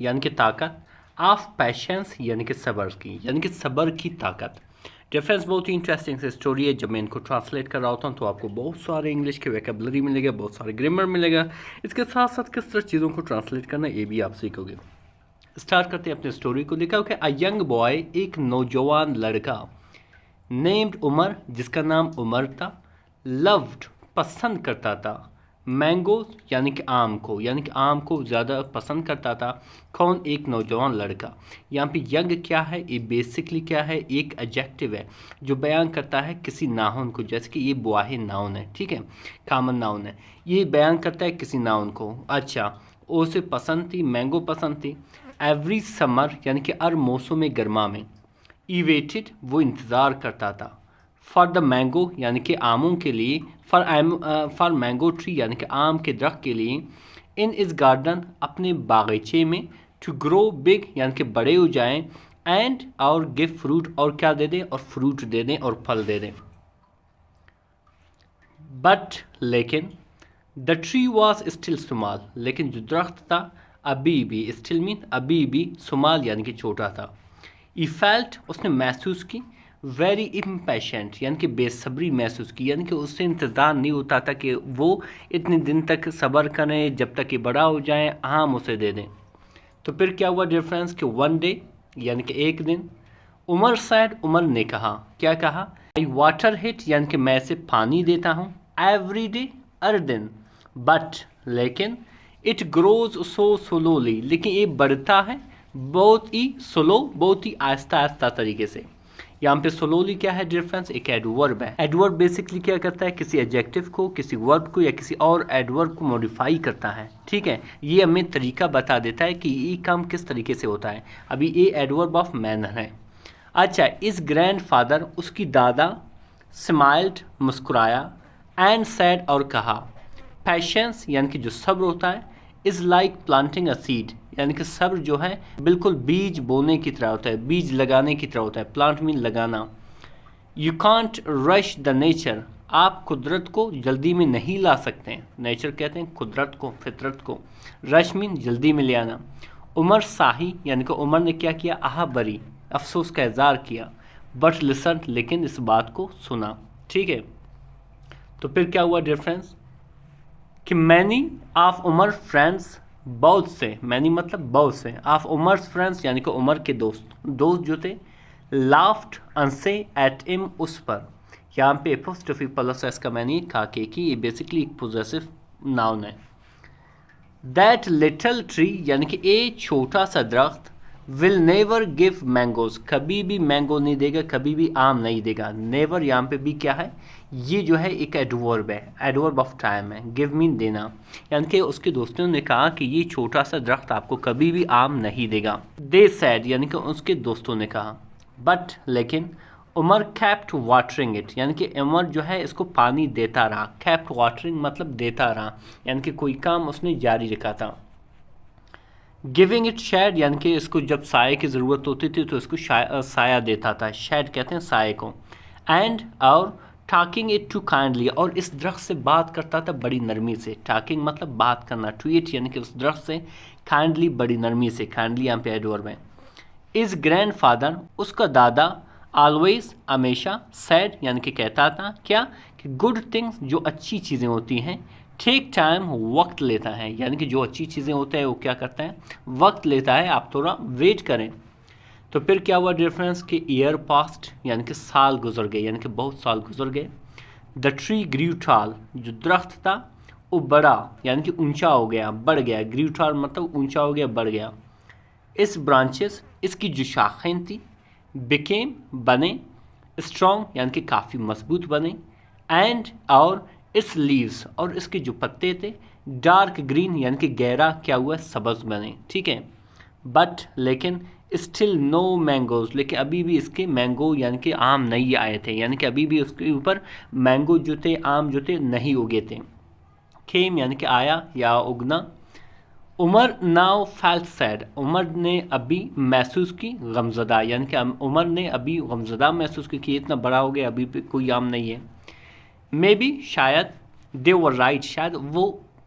यानी कि ताकत, ऑफ पैशंस यानी कि सब्र की ताकत। रेफरेंस बहुत ही इंटरेस्टिंग से स्टोरी है। जब मैं इनको ट्रांसलेट कर रहा होता हूँ तो आपको बहुत सारे इंग्लिश के वोकैबुलरी मिलेगा, बहुत सारे ग्रामर मिलेगा। इसके साथ साथ किस तरह चीज़ों को ट्रांसलेट करना ये भी आप सीखोगे। स्टार्ट करते हैं अपने स्टोरी को। लिखा कि अ यंग बॉय, एक नौजवान लड़का, नेम्ड उमर, जिसका नाम उमर था, लव्ड पसंद करता था, मैंगो यानी कि आम को ज़्यादा पसंद करता था। कौन? एक नौजवान लड़का। यहाँ पे यंग क्या है? ये बेसिकली क्या है? एक एडजेक्टिव है जो बयान करता है किसी नाउन को, जैसे कि ये बुआही नाउन है, ठीक है, कॉमन नाउन है। ये बयान करता है किसी नाउन को। अच्छा, उसे पसंद थी, मैंगो पसंद थी। एवरी समर यानी कि हर मौसम गर्मा में। ई वेटेड वो इंतज़ार करता था। फॉर द मैंगो यानी कि आमों के लिए। फॉर मैंगो ट्री यानी कि आम के दरख्त के लिए। इन इस गार्डन अपने बागीचे में। टू ग्रो बिग यानी कि बड़े हो जाएं। एंड और गिव फ्रूट और क्या दे दें? और फ्रूट दे दें और फल दे दें। बट लेकिन the tree was still small, लेकिन जो दरख्त था अभी भी, स्टिल मीन अभी भी, स्मॉल यानी कि छोटा था। ई फेल्ट उसने महसूस की, वेरी इम्पेशेंट यानी कि बेसब्री महसूस की, यानी कि उससे इंतज़ार नहीं होता था कि वो इतने दिन तक सब्र करें जब तक कि बड़ा हो जाए, आम उसे दे दें। तो फिर क्या हुआ डिफरेंस कि वन डे यानी कि एक दिन, उमर सैड, उमर ने कहा, क्या कहा? आई वाटर हिट यानी कि मैं इसे पानी देता हूँ, एवरी डे, हर दिन। बट लेकिन इट ग्रोज सो स्लोली, लेकिन ये बढ़ता है बहुत ही स्लो, बहुत ही आहिस्ता आहिस्ता तरीके से। यहाँ पे स्लोली क्या है डिफरेंस? एक एडवर्ब है। एडवर्ब बेसिकली क्या करता है? किसी एडजेक्टिव को, किसी वर्ब को या किसी और एडवर्ब को मॉडिफाई करता है, ठीक है। ये हमें तरीका बता देता है कि ये काम किस तरीके से होता है। अभी ये एडवर्ब ऑफ मैनर है। अच्छा, इस ग्रैंड फादर, उसकी दादा, स्माइल्ड मुस्कुराया, एंड सैड और कहा, पैशंस यानी कि जो सब्र होता है, is like planting a seed यानी कि सब्र जो है बिल्कुल बीज बोने की तरह होता है, बीज लगाने की तरह होता है। प्लांट मीन लगाना। You can't rush the nature, आप कुदरत को जल्दी में नहीं ला सकते। नेचर कहते हैं कुदरत को, फितरत को। रश मीन जल्दी में ले आना। उमर साही यानी कि उमर ने क्या किया? आह बरी, अफसोस का इज़हार किया। बट लिसन, लेकिन इस बात को सुना, ठीक है। तो फिर क्या हुआ डिफरेंस कि मैनी ऑफ उमर फ्रेंड्स, बहुत से, मैनी मतलब बहुत से, ऑफ उमर्स फ्रेंड्स यानी कि उमर के दोस्त जो थे, लाफ्ट हंसे एट हिम, उस पर। यहाँ पे एपोस्ट्रोफी प्लस एस का मैंने कहा कि ये बेसिकली एक पोजेसिव नाउन है। दैट लिटल ट्री यानी कि एक छोटा सा दरख्त, विल नेवर गिव मैंगोज, कभी भी मैंगो नहीं देगा, कभी भी आम नहीं देगा। नेवर यहाँ पे भी क्या है? ये जो है एक एडवर्ब है, एडवर्ब ऑफ टाइम है। गिव मीन देना, यानी कि उसके दोस्तों ने कहा कि ये छोटा सा दरख्त आपको कभी भी आम नहीं देगा। दे सैड यानी कि उसके दोस्तों ने कहा। बट लेकिन उमर कैप्ट वाटरिंग इट यानी कि उमर जो है इसको पानी देता रहा। कैप्ट वाटरिंग मतलब देता रहा, यानी कि कोई काम उसने जारी रखा था। गिविंग इट शेड यानी कि इसको जब साय की ज़रूरत होती थी तो इसको साया देता था। शेड कहते हैं साय को। एंड और टॉकिंग इट टू काइंडली, और इस दरख्त से बात करता था बड़ी नरमी से। टॉकिंग मतलब बात करना, टू इट यानी कि उस दरख्त से, काइंडली बड़ी नरमी से। काइंडली यहाँ पे एडवर्ब है। इस ग्रैंड फादर, उसका दादा, ऑलवेज हमेशा, सैड यानी कि कहता था क्या? कि गुड थिंग्स जो अच्छी चीज़ें होती हैं, टेक टाइम वक्त लेता है, यानी कि जो अच्छी चीज़ें होते हैं वो क्या करता है? वक्त लेता है, आप थोड़ा वेट करें। तो फिर क्या हुआ डिफरेंस कि ईयर पास्ट यानी कि साल गुजर गए, यानी कि बहुत साल गुजर गए। द ट्री ग्रीव टॉल, जो दरख्त था वो बड़ा यानी कि ऊंचा हो गया, बढ़ गया। ग्रीव टॉल मतलब ऊंचा हो गया, बढ़ गया। इस ब्रांचेस, इसकी जो शाखें थी, बिकेम बने, स्ट्रॉन्ग यानी कि काफ़ी मजबूत बने, एंड और इट्स लीव्स, और इसके जो पत्ते थे, डार्क ग्रीन यानी कि गहरा क्या हुआ? सब्ज बने, ठीक है। बट लेकिन स्टिल नो मैंगोज, लेकिन अभी भी इसके मैंगो यानी कि आम नहीं आए थे, यानी कि अभी भी उसके ऊपर मैंगो जो थे, आम जो थे, नहीं उगे थे। खेम यानी कि आया या उगना। Umar now felt sad, Umar ने अभी महसूस की गमज़दा, यानी कि उमर ने अभी गमज़दा महसूस की कि इतना बड़ा हो गया अभी भी कोई आम नहीं है। मे बी शायद, दे वर राइट, शायद वो